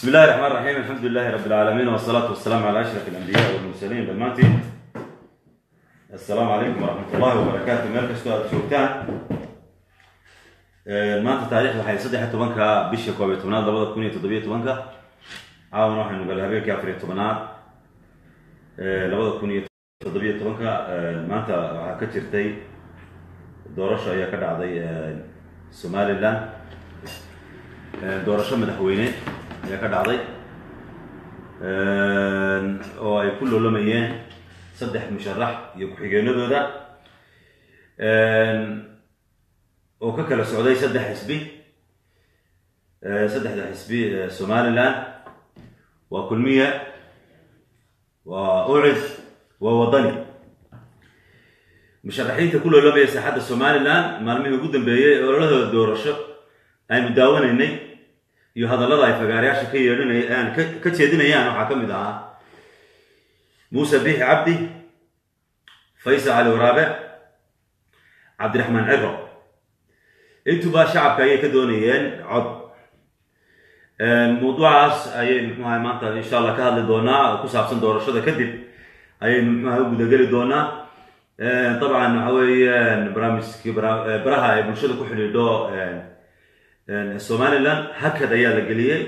بسم الله الرحمن الرحيم. الحمد لله رب العالمين والصلاة والسلام على أشرف الأنبياء والمرسلين دمانتي. السلام عليكم ورحمة الله وبركاته. مالك سؤال شوكتان maanta taariikhda waxay 13 bisha 12 2017 caawana waxaynu galay habeenkii 14aad 2017 maanta waxa ka jirtay doorasho ayaa ka dhacday Somaliland doorasho madaxweyne ayaa ka dhacday oo ay ku loolayeen saddex musharax iyo ku-xigeenadooda oo ka kala socday saddex xisbi Somaliland waa kulmiye waa ucid waa wadani musharaxiinta ku loolamaya saaxadda Somaliland maalmihii ugu dambeeyay ololahooda doorasho aynu daawanaynay iyo hadallada ay fagaarayaasha ka yeedhinayaan ka jeedinayaan waxa kamid ah Muuse Biixi Cabdi, Faysal Ali Waraabe, Cabdiraxmaan Ciro intuba shacabka ay ka doonayeen cod mowduucaas ayay maanta insha Allah ka hadli doonaa ku saabsan doorashada kadib ayay u gudagali doonaa طبعا waxa weeyaan barnaamijkii baraha ay bulshada ku xidhiidho Somaliland hakad ayaa la geliyay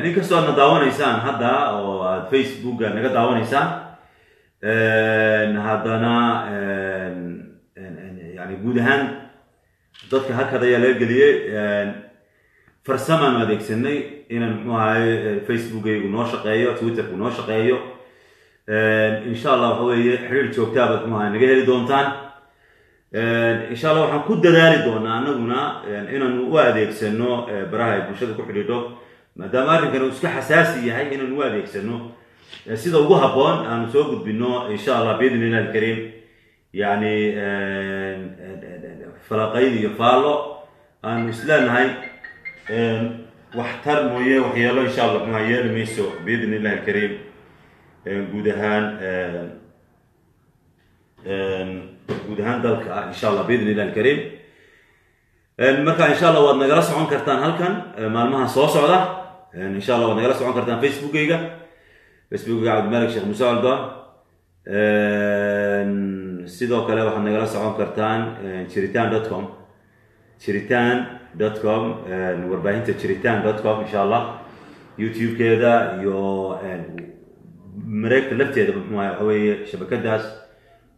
inkastoo aad daawanaysaan hadda oo aad Facebook naga daawanaysaan haddana yani guud ahaan dadka hakad ayaa laga geliyay farsamaan adeegsanay inaan Facebook aygu noo shaqeeyo Twitter ku noo shaqeeyo insha Allah waxa weeye xiriir joogto ah naga heli doontaan insha Allah waxaan ku dadaali doonaa anaguna inaan u adeegsano baraha ay bulshada ku xidhiidho maadaama arrinkan uu iska xasaasi yahay inaan u adeegsano sida ugu habboon aan soo gudbino insha Allah biidhnillah alkareem yani falaqayn iyo faalo aan isleenahay waxtar mooye waxyeelo insha Allah ma yeelmayso biidhnillah alkareem guud ahaan dalka insha Allah biidhnillah alkareem marka insha Allah waad nagala socon kartaan halkan maalmaha soo socda insha Allah waad nagala socon kartaan Facebook-ayga Cabdimalik Sheekh Muuse Aldoon sidoo kale waxaad nagala socon kartaan jiritaan.com warbaahinta jiritaan.com insha Allah YouTube-keeda iyo mareegta lafteeda waxa weeye shabakadaas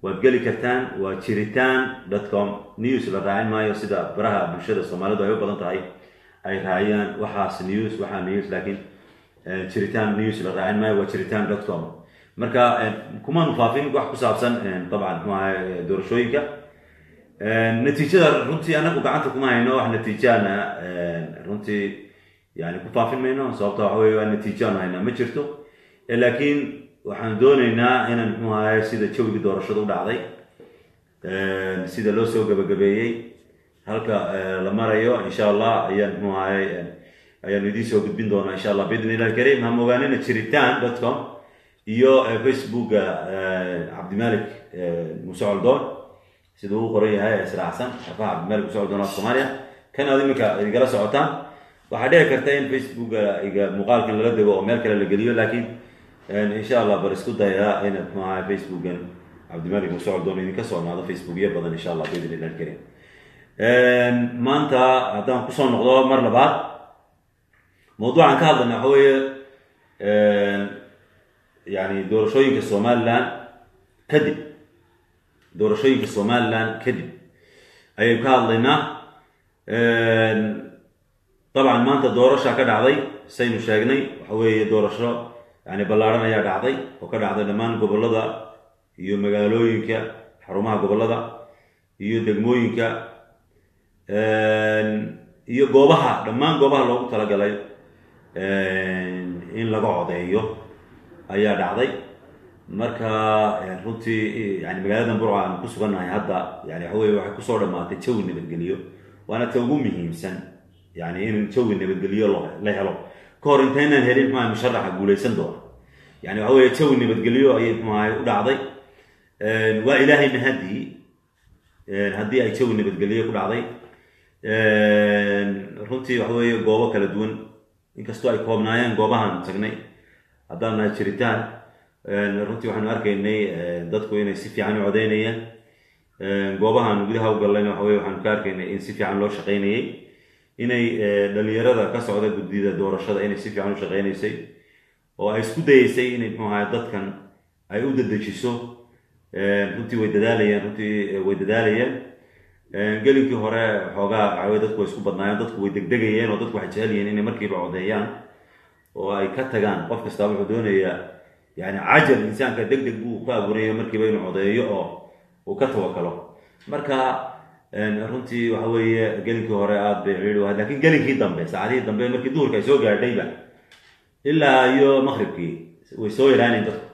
waad geli kartaan waa jiritaan.com news la raacin maayo sida baraha bulshada Soomaalidu ay u badan tahay ay raaciyaan waxaas news laakiin jiritaan news la raacin maayo waa jiritaan.com marka kuma nufaafin wax ku saabsan طبعا doorashooyinka natiijada runtii anagu gacanta kuma hayno wax natiijana runtii yani ku faafin mayno sababtoo waxa weeye natiijana hayna ma jirto laakiin waxaan doonaynaa inaan sida jawiga doorashada u dhacday sida loo soo gabagabeeyay halka la marayo insha Allah ayaan idin soo gudbin doonaa insha Allah biidhnillah alkareem ha mogaanina jiritaan.com iyo Facebook Cabdimalik Muuse Aldoon sidoo uu qoran yahay israacsan Cabdimalik Muuse Aldoon Soomaaliya kan aad imika igala socotaan waxa dhici karta in Facebook iga muuqaalkan la dago oo meel kale la geliyo laakiin insha Allah bar isku dayaa in Facebook Cabdimalik Muuse Aldoon idinka soo naado Facebook iyo badan insha Allah biidhnillah alkareem maanta haddaan ku soo noqdo mar labaad mowduucan ka hadlayna waxa weeye يعني doorashooyinka Somaliland kadib ayay ka hadlaynaa طبعا maanta doorasho ka dhacday saynu sheegnay waxa weeye doorasho yani ballaaran ayaa dhacday oo ka dhacday dhammaan gobolada iyo magaalooyinka xarumaha gobolada iyo degmooyinka iyo dhammaan goobaha loogu talagalay in laga codeeyo ayaa dhacday marka runtii yani magaalada Burco aan ku suganahay hadda yani waxa weeye waxay ku soo dhamaatay jawi nabadgelyo waana ta ugu muhiimsan yani in jawi nabadgelyo la helo koor intaynaan helin musharaxa guuleysan doona yani waxa weeye jawi nabadgelyo ayay u dhacday waa ilaahay mahadi haddii ay jawi nabadgelyo ku dhacday runtii waxa weeye goobo kala duwan inkastoo ay koobnaayeen goobahan tagnay haddaan nahay jiritaan runtii waxaanu arkaynay dadku inay si fiican u codeynayeen goobahan gudaha u gallayna waxa weye waxaanu ka arkaynay in si fiican loo shaqaynayay inay dhalinyarada ka socda guddida doorashada inay si fiican u shaqaynaysay oo ay isku dayeysay inay muxuu ahay dadkan ay u dedejiso runtii way dadaalayeen gelinkii hore xoogaa waxawey dadku way isku badnaayeen dadku way degdegayeen oo dadku waxay jecel yihiin inay markiiba codeeyaan oo ay ka tagaan qof kasta wuxuu doonayaa yani cajal insaanka degdeg buu ka abuurayo markiiba inuu codeeyo oo uu ka tawakalo marka runtii waxa weeye gelinkii hore aad bay ciriiri ahayd lakin gelinkii dambe saacadihii dambe markii duhurka ay soo gaadhayba ilaa iyo maqribkii way soo yaraanayn dadku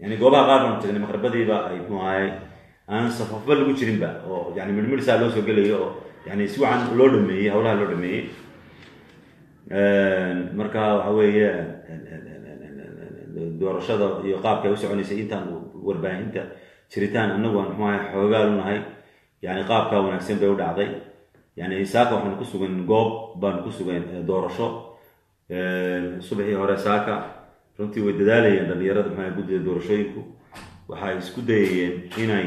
yani goobaha qaar baanu tagnay maqribadiiba ay muxuu ahay aan safafba lagu jirinba oo yani midhmidhsaa loo soo gelayo oo yani si wacan loo dhameeyey hawlaha loo dhameeyey marka waxa weeye doorashada iyo qaabka ay u soconaysay intaan warbaahinta jiritaan anagu aan muxuu ahay xoogaal u nahay yani qaabkaa wanaagsan bay u dhacday yani saaka waxaanu ku sugan goob baanu ku sugan doorasho subaxii hore saaka runtii way dadaalayeen dhalinyarada maxaa guddida doorashooyinku waxay isku dayayeen inay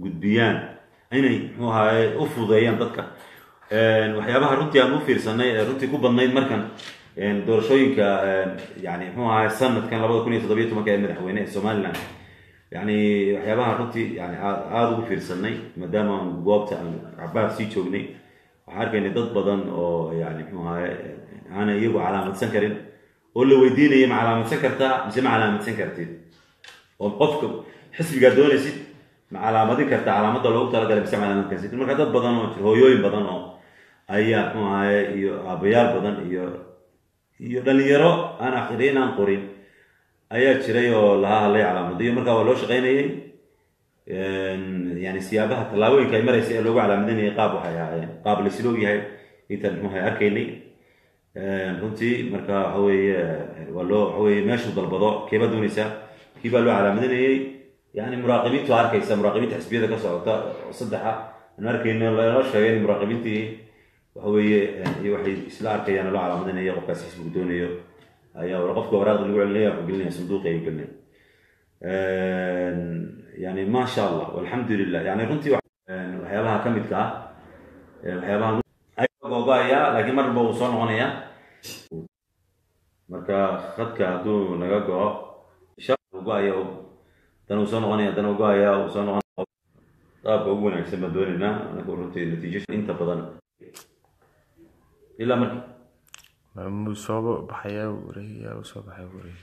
gudbiyaan inay muxuu ahaye u fududeeyaan dadka waxyaabaha runtii aan u fiirsanay runtii ku badnayd markan doorashooyinka yani muxuu ahaye sanadkan 2017 ee madaxweyne ee Somaliland yani waxyaabaha runtii yani aad ugu fiirsanay maadaama aan goobta aan cabaar sii joognay waxaan arkaynay dad badan oo yani muxuu ahaye aan iyagu calaamadsan karin oo la weydiinayay ma calaamadsan kartaa mise ma calaamadsan kartid oo qofka xisbiga doonaysid ma calaamadin kartaa calaamada loogu talagalay mise calaamadin kartid marka dad badan oo hooyooyin badan oo ayaa muxuu ahaye iyo aabayaal badan iyo dhalinyaro aan akhriin aan qorin ayaa jiray oo laha hadlay calaamadiyo markaa waa loo shaqaynayay yani siyaabaha tallaabooyinka ay maraysa ee loogu calaamadinayay qaab waxay ahaayeen qaab laisla ogyahay intaan muxuu ahay arkaynay runtii marka waxa weeye waa loo waxa weye meeshuu dalbado keebaa doonaysaa kii baa loo calaamadinayay yani muraaqibiintu arkaysa muraaqibiinta xisbiyada ka socota saddexa aan arkayno loo sheegay in muraaqibiintii waxa weeye iyo waxay isla arkayaan loo calaamadinaya qofkaas xisbigu doonayo ayaa qofka waraaqda lagu celinaya wuxuu gelinaya sanduuqa ayuu gelinaya yani ma sha allah walxamdulilah yani runtii waxyaabaha ka midka ah waxyaabaha googaya laakiin marnaba uu soo noqonaya marka khadka hadduu naga go-o go-aya dana uu soo noqonaya dana go-aya uu soo noqonaya qaabka ugu wanaagsan baan doonaynaa anagu runtii natiijo inta badan ilaa markii musoobo baxaya wareegaya u soo baxay wareeg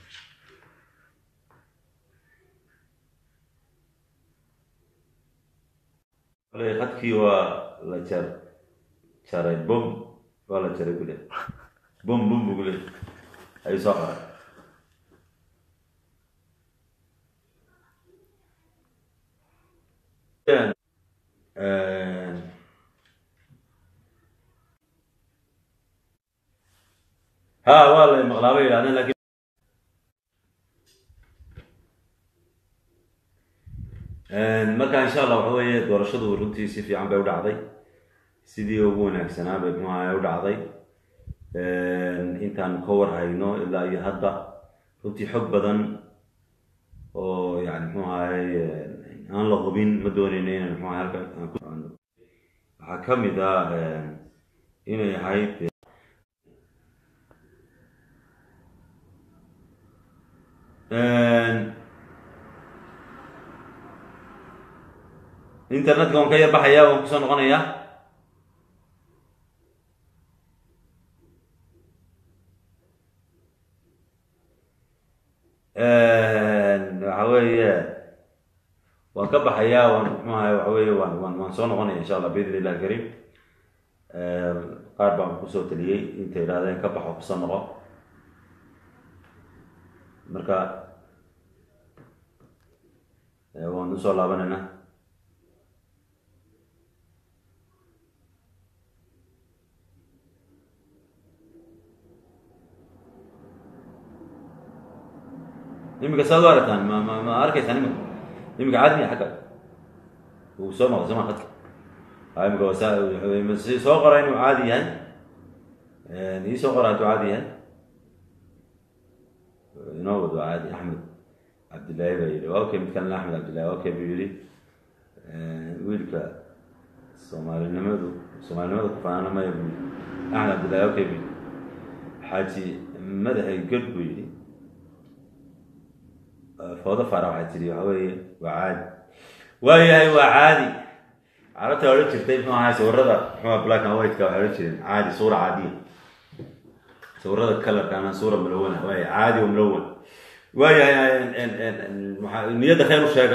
khadkii waa la jaray bom waa la jaray gule bom buu gule ayuu soo qaray ها والله مغلابي لأن لكن marka insha Allah waxa weeye doorashadu runtii si fiican bay u dhacday sidii ugu wanaagsanaa bay maxaa u dhacday intaan ka war hayno ilaa iyo hadda runtii xog badan oo yani muxuu ahaay aan la hubin ma doonayno inaan muxuu ahaay halkan waxaa ka mid ah inay ahayd internetka waan ka yar baxaya waan kusoo noqonaya waxa weeye waan ka baxaya waan muxuu ahay waxa weeye waan soo noqonaya insha allah biidni illahi karim qaar baan kusoo taliyey inta yidhahdeen ka baxo kusoo noqo marka waan usoo laabanayna imika saad u aragtaan ma arkaysaan imika caadi miya xagga uu soo noqday soma khadka imika soo qora inuu caadi yahay يسوق قرأت عادي ينوض عادي أحمد عبد الله بيقول أوكي مثل أحمد عبد الله أوكي بيقولي ويلك الصومالي نمدو فأنا ما يبني أحمد عبد الله أوكي بيقولي حاجي مدح القلب بيقولي فوضى فرع حاجي وعادي وعادي عرفت أقول لك طيب ما هاي صورة ما بلاك أند وايت كأقول عادي صورة عادية صورة الكلر كان صورة ملونة وهي عادي وملون وهي النية خير شيء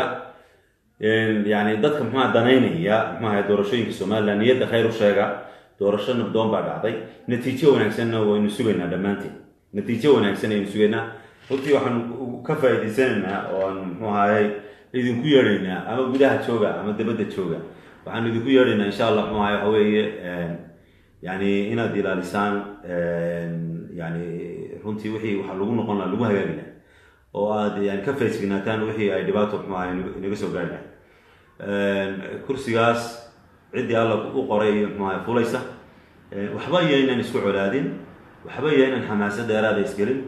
يعني ضدك ما دنيني يا ما هي دورشين في الصومال لأن نية خير شيء دورشين بدون بعد عطي نتيجة ونحسنا ونسوينا دمانتي نتيجة ونحسنا ونسوينا قلتي وحن كفاية سنة وما هي إذن كيرنا أما بدها تشوجا أما دبدة تشوجا وحن إذن كيرنا إن شاء الله ما هي هوية يعني هنا دي لسان يعني runtii wixii waxa lagu noqon lahaa lagu hagaagina oo aad yani ka feejignaatan wixii ay dhibaato xumaa inaga soo gaarnay kursigaas cidii alla u qoray xumaa fulaysa waxba yeeynan isku colaadin waxba yeeynan xamaasad dheeraad isgelin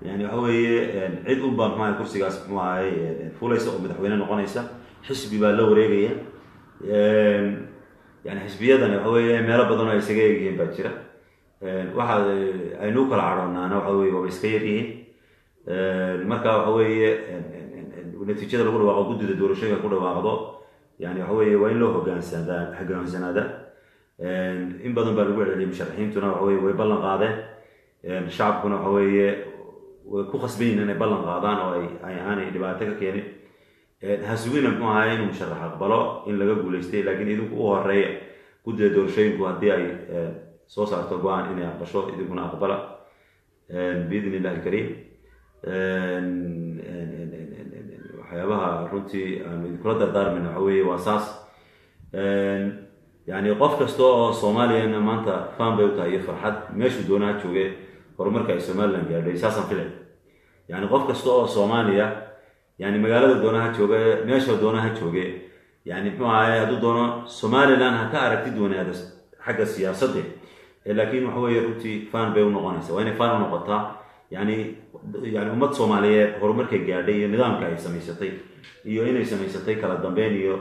yani waxa weeye cid u baan xumaa kursigaas xumaa fulaysa oo madaxweyne noqonaysa xisbi baa la wareegaya yani xisbiyadan waxa weeye meelo badan oo isaga eegayeen baa jira waxa aynu kala caroonana waxa weeye waa iska yaryihiin marka waxa weeye natiijada lagu dhawaaqo guddida doorashooyinka ku dhawaaqdo yani waxa weeye waa in loo hogaansanaada in badan baa lagu celceliyay musharaxiintuna waxa weeye way ballan qaadeen shacabkuna waxa weeye way ku khasbayin inay ballan qaadaan oo ay aanay dhibaato ka keenin hasugina muxuu ahaa inuu musharax aqbalo in laga guulaystay laakiin idinku u horeeya guddida doorashooyinku haddii ay soo saarto go-aan inay aqbasho idinkuna aqbala biidni illahi alkariim waxyaabaha runtii aanu idinkula dardaarmayna waxa weeye waa saas yani qof kasta oo soomaaliyana maanta faan bay u tahay iyo farxad meeshuu doonaha jooge horumarka ay somaliland gaadhay saasaan filay yani qof kasta oo soomaaliya yani magaalada doonaha jooge meesha doonaha jooge yani muxuu ahaye hadduu doono somaliland ha ka aragtid wanaada xagga siyaasadda laakiin waxa weeye runtii faan bay u noqonaysaa waa inay faan u noqotaa yani ummad soomaaliyeed horumarkay gaadhay iyo nidaamka ay samaysatay iyo inay samaysatay kala dambeyn iyo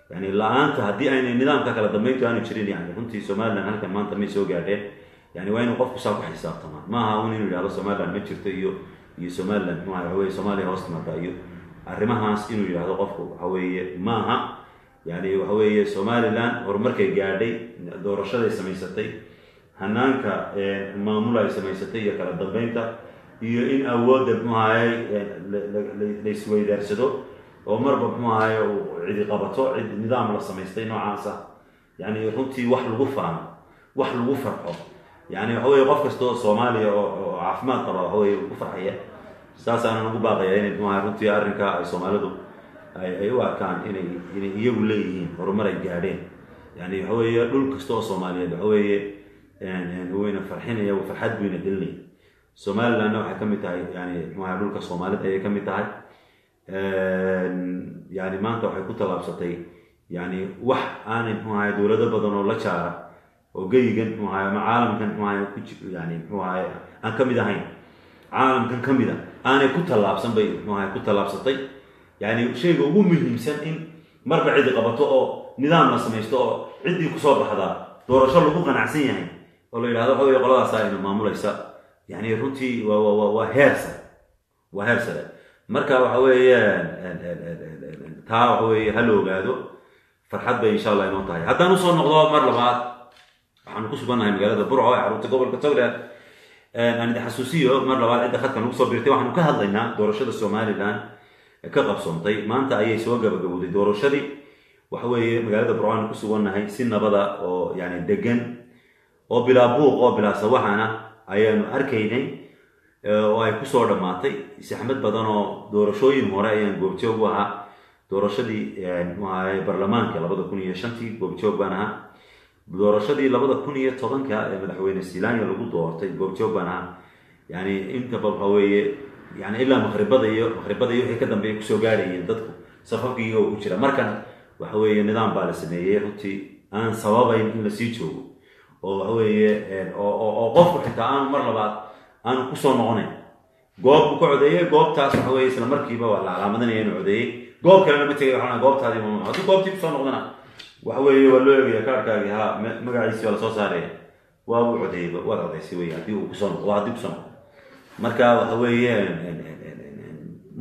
yani la-aanta haddii aynay nidaamka kala dambeyntu aanu jirin yani runtii somaliland halkan maanta may soo gaadheen yani waa inuu qofku saa ku xisaabtamaa maaha un inuu yidhahdo somaliland ma jirto iyo somaliland waxa weeye soomaaliya hoos timaada iyo arrimahaas inuu yidhahdo qofku waxa weeye maaha yani waxa weeye somaliland horumarkay gaadhay doorashaday samaysatay hanaanka maamul ay samaysatay iyo kala dambeynta iyo in awoodda muxuu ahaye la isweydaarsado oo marba muxuu ahaye uu cidi qabato cid nidaam la samaystay noocaasa yani runtii wax lagu faano wax lagu farxo yani waxa weeye qof kasta oo soomaaliya oo caafimaad qaba waxa weeye ku farxaya saasaanan ugu baaqaya inay muxuu ahaye runtii arrinkaa ay soomaalidu ay u arkaan inay iyagu leeyihiin horumar ay gaadheen yani waxa weeye dhul kasta oo soomaaliyeed waxa weeye wayna farxinaya farxad wayna gelinaya somalilandna waxay ka mid tahay yani muxuu dhulka soomaalida ayay ka mid tahay yani maanta waxay ku tallaabsatay yani wax aanay muxuu ahaye dowlado badan oo la jaara oo geyigan muxuu ahaye ama caalamkan muxuu ahaye yani muxuu ahaye aan ka mid ahayn caalamkan ka mid a aanay ku tallaabsan bay muxuu ahaye ku tallaabsatay yani shayga ugu muhiimsan in marba cidi qabato oo nidaam la samaysto oo ciddii kusoo baxdaa doorasho lagu qanacsan yahay oo la yidhahdo waxa weeye qoladaas ayna maamulaysa yani runtii waa heer sare marka waxa weeye taa waxa weeye ha la ogaado farxad bay insha allah inoo tahay haddaan usoo noqdo mar labaad waxaanu ku sugannahay magaalada burco ee xarunta gobolka togdheer aan idin xasuusiyo mar labaad cidda khadkan ugu soo biirtay waxaanu ka hadlaynaa doorashada somaliland ka qabsoontay maanta ayay soo gabagabowday doorashadii waxa weeye magaalada burco aanu ku sugannahay si nabada oo yani degan oo bilaa buuq oo bilaa sawaxana ayaanu arkaynay oo ay kusoo dhammaatay saxmad badan oo doorashooyin hore ayaan goobjoog u ahaa doorashadii muxuu ahaye baarlamaanka 2005 goobjoog baan ahaa doorashadii 2010 ee madaxweyne Silaanya lagu doortay goobjoog baan ahaa yani inta waxa weeye yani ilaa maqribada iyo wixii ka dambeeyay kusoo gaarayeen dadku safafkii oo ku jira markan waxa weeye nidaam baa la sameeyay runtii aan sababayn in la sii joogo oo waxa weeye oo qofku xitaa aanu mar labaad aanu kusoo noqonayn goob ku codeeyay goobtaas waxa weeye isla markiiba waa la calaamadinaya inuu codeeyay goob kalena ma tegay waxaana goobtaadii ma haddii goobtii kusoo noqdana waxa weeye waa loo eegaya kaarkaagii ha magaciisii waa lasoo saaraya waa uu codeeyay waad codeysay wey haddii uu kusoo noqdo haddii kusoo noqdo marka waxa weeye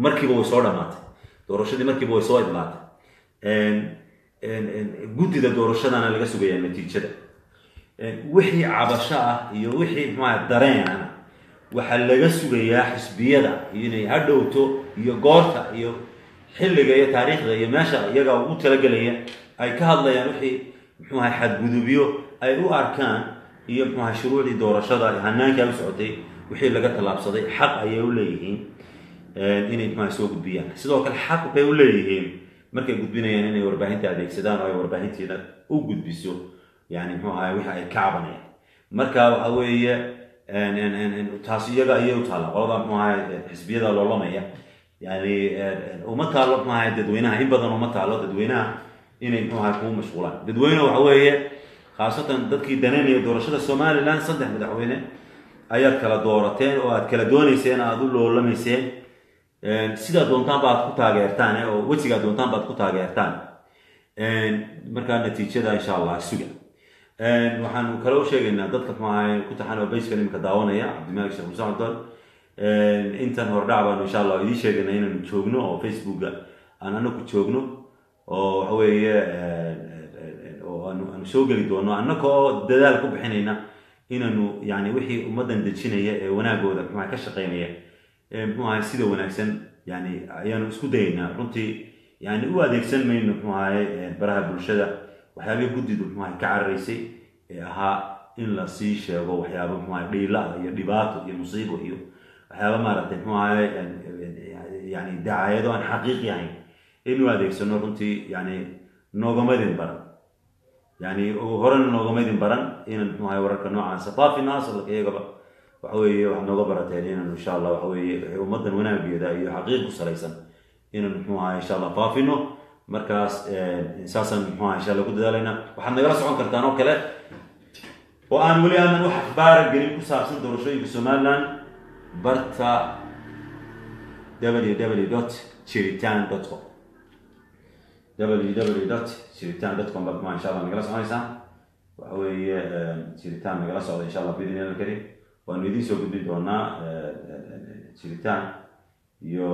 markiiba way soo dhamaatay doorashadii markiiba way soo idlaatay guddida doorashadana laga sugayaa natiijada wixii cabasho ah iyo wixii maxaa dareen ah waxaa laga sugayaa xisbiyada inay hadhowto iyo goorta iyo xilliga iyo taariikhda iyo meesha iyaga ugu talagelaya ay ka hadlayaan wixii muxuu ahay xadgudubyo ay u arkaan iyo muxuu ahay shuruucdii doorashada hanaanka u socotay wixii laga tallaabsaday xaq ayay u leeyihiin inay muxuu ahay soo gudbiyaan sidoo kale xaq bay u leeyihiin markay gudbinayaan inay warbaahinta adeegsadaan oo ay warbaahintiina u gudbiso yani muxuu ahay wixii ay ka cabanayaan marka waxa weeye taas iyaga ayay u taalla qolada muxuu ahay xisbiyada loolamaya yani uma taalo muxuu ahay dadweynaha in badan uma taalo dadweynaha inay muxuu ahay kugu mashquulaan dadweyne waxa weeye khaasatan dadkii daneynaya doorashada somaliland 3 madaxweyne ayaad kala doorateen oo aad kala doonayseen aad u loolamayseen sidaa doontaan baad ku taageertaan oo wejigaa doontaan baad ku taageertaan markaa natiijada insha allah suga waxaanu kale u sheegaynaa dadka muxuu ahay ku taxan oo bayska nimka daawanaya cabdimalik sheekh muuse cabdon intan hordhac baanu insha allah idiin sheegaynaa inaanu joogno oo facebooka aan anaku joogno oo waxa weeye oo aanu soo geli doono annaka oo dadaal ku bixinayna inaanu yani wixii ummaddan dejinaya ee wanaagooda muxuu ahay ka shaqaynaya muxuu ahay sida wanaagsan yani ayaanu isku dayaynaa runtii yani u adeegsan mayno muxuu ahay baraha bulshada waxyaabihii guddidu muxuu ahay ka cararaysay ee ahaa in la sii sheego waxyaaba muxuu ahay dhiila iyo dhibaato iyo musiibo iyo waxyaaba maaragtay muxuu ahay yani dacaayado aan xaqiiqi ahayn inuu adeegsano runtii yani noogamadin baran yani horena noogamadin baran inaan muxuu ahay wararka noocaasa faafina asalka iyagaba waxa weeye waxaad nooga barateen inaan insha allah waxa weeye ummaddan wanaageeda iyo xaqiiq ku salaysan inaan muxuu ahay insha allah faafino markaas saasaan muxuu ahay insha allah ku dadaalayna waxaad nagala socon kartaan oo kale oo aan weli aanan wax akhbaara gelin ku saabsan doorashooyinka somaliland barta www.chiritan.com www.chiritan.com baad ma insha allah nagala soconaysaa waxa weeye chiritan nagala socda insha allah bidin karim waanu idiin soo gudbin doonaa jiritaan iyo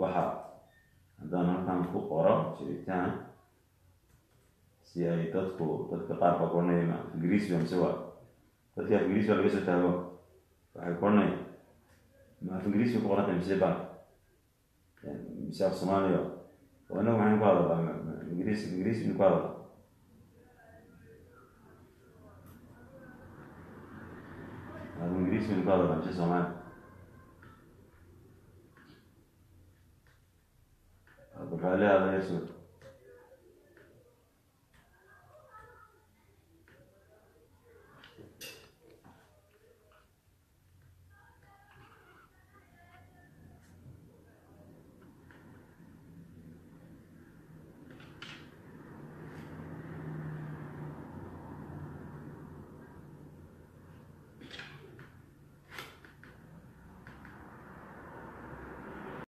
waxa haddaan halkan ku qoro jiritaan si ay dadka qaar baa koranaya ingiriisi mise waa dadka ingiriisi baa laga soo taago waxay koranaya ma af ingiriisi ku qorantay mise baa mise af soomaaliya oo inagu maxaynu ku hadalaa ingiriisi ku hadalaa ingiriisi ku hadalaa mise soomaali بالفعل هذا يسوي